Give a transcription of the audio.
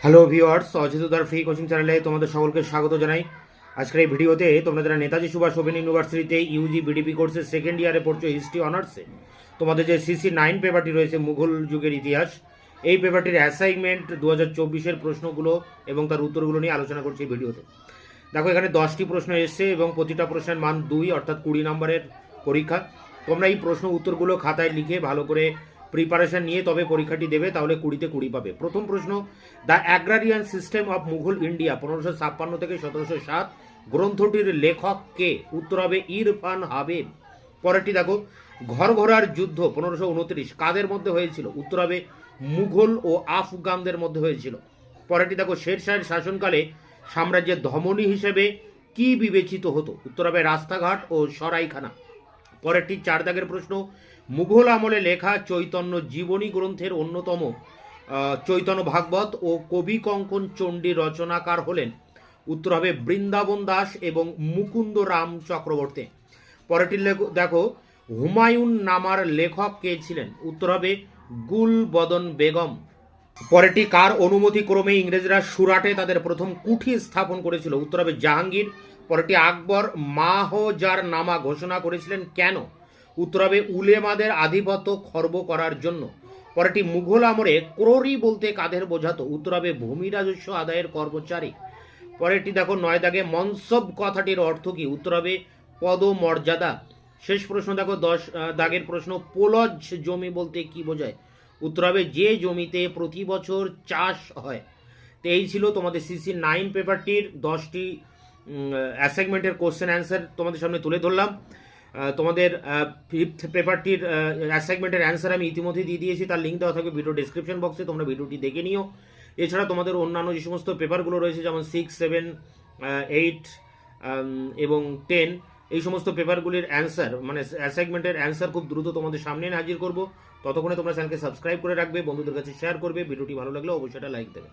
Hello viewers, অজিতদার free coaching চ্যানেলে তোমাদের সকলকে স্বাগত জানাই। আজকের এই ভিডিওতে তোমরা যারা নেতাজি সুভাষ ওপেন ইউনিভার্সিটিতে ইউজি বিডিপি কোর্সের সেকেন্ড ইয়ারে পড়ছো হিস্ট্রি অনার্সে, তোমাদের যে CC9 পেপারটি রয়েছে মুঘল যুগের ইতিহাস, এই পেপারটির অ্যাসাইনমেন্ট 2024-এর প্রশ্নগুলো এবং তার উত্তরগুলো নিয়ে আলোচনা করছি এই ভিডিওতে। দেখো, এখানে 10টি প্রশ্ন এসছে এবং প্রতিটা প্রশ্নের মান 2, অর্থাৎ 20 নম্বরের পরীক্ষা। তোমরা এই প্রশ্ন উত্তরগুলো খাতায় লিখে ভালো করে প্রিপারেশন নিয়ে তবে পরীক্ষাটি দেবে, তাহলে 20-তে 20 পাবে। প্রথম প্রশ্ন, the agrarian system of Mughal India 1556 থেকে 1707 গ্রন্থটির লেখক কে? উত্তর হবে ইরফান হাবিব। পরেরটি দেখো, ঘরঘরার যুদ্ধ 1529 কাদের মধ্যে হয়েছিল? উত্তর হবে মুঘল ও আফগানদের মধ্যে হয়েছিল। পরেরটি দেখো, শেরশাহের শাসনকালে সাম্রাজ্যের ধমনী হিসেবে কি বিবেচিত হতো? উত্তর হবে রাস্তাঘাট ও সরাইখানা। পরেরটি 4 দাগের প্রশ্ন, মুঘল আমলে লেখা চৈতন্য জীবনী গ্রন্থের অন্যতম চৈতন্য ভাগবত ও কবি কঙ্কন চণ্ডী রচনাকার হলেন? উত্তর হবে বৃন্দাবন দাস এবং মুকুন্দ রাম চক্রবর্তী। পরেরটি দেখো, হুমায়ুন নামার লেখক কে ছিলেন? উত্তর হবে গুলবদন বেগম। পরেরটি কার অনুমতি ক্রমে ইংরেজরা সুরাটে তাদের প্রথম কুঠি স্থাপন করেছিল? উত্তর হবে জাহাঙ্গীর। পরেরটি আকবর মাহজার নামা ঘোষণা করেছিলেন কেন? উত্তর হবে উলেমাদের আধিপত্য খর্ব করার জন্য। পরেরটি মুঘল আমলে ক্রোরি বলতে কাদের বোঝাতো? উত্তর হবে ভূমি রাজস্ব আদায়ের কর্মচারী। পরেরটি দেখো, 9 দাগে মনসব কথাটির অর্থ কি? উত্তর হবে পদমর্যাদা। শেষ প্রশ্ন দেখো, 10 দাগের প্রশ্ন, পোলজ জমি বলতে কি বোঝায়? উত্তর হবে যে জমিতে প্রতি বছর চাষ হয়। তো এই ছিল তোমাদের CC9 পেপারটির 10টি অ্যাসাইনমেন্টের কোশ্চেন অ্যান্সার তোমাদের সামনে তুলে ধরলাম। তোমাদের 5th পেপারটির অ্যাসাইনমেন্টের অ্যান্সার আমি ইতিমধ্যে দিয়ে দিয়েছি, তার লিঙ্ক দেওয়া থাকবে ভিডিও ডেসক্রিপশন বক্সে, তোমরা ভিডিওটি দেখে নিও। এছাড়া তোমাদের অন্যান্য যে সমস্ত পেপারগুলো রয়েছে, যেমন 6, 7, 8 এবং 10, এই সমস্ত পেপারগুলির অ্যান্সার মানে অ্যাসাইনমেন্টের অ্যান্সার খুব দ্রুত তোমাদের সামনে হাজির করব। ততক্ষণে তোমরা চ্যানেলকে সাবস্ক্রাইব করে রাখবে, বন্ধুদের কাছে শেয়ার করবে। ভিডিওটি ভালো লাগলে অবশ্যই একটা লাইক দেবে।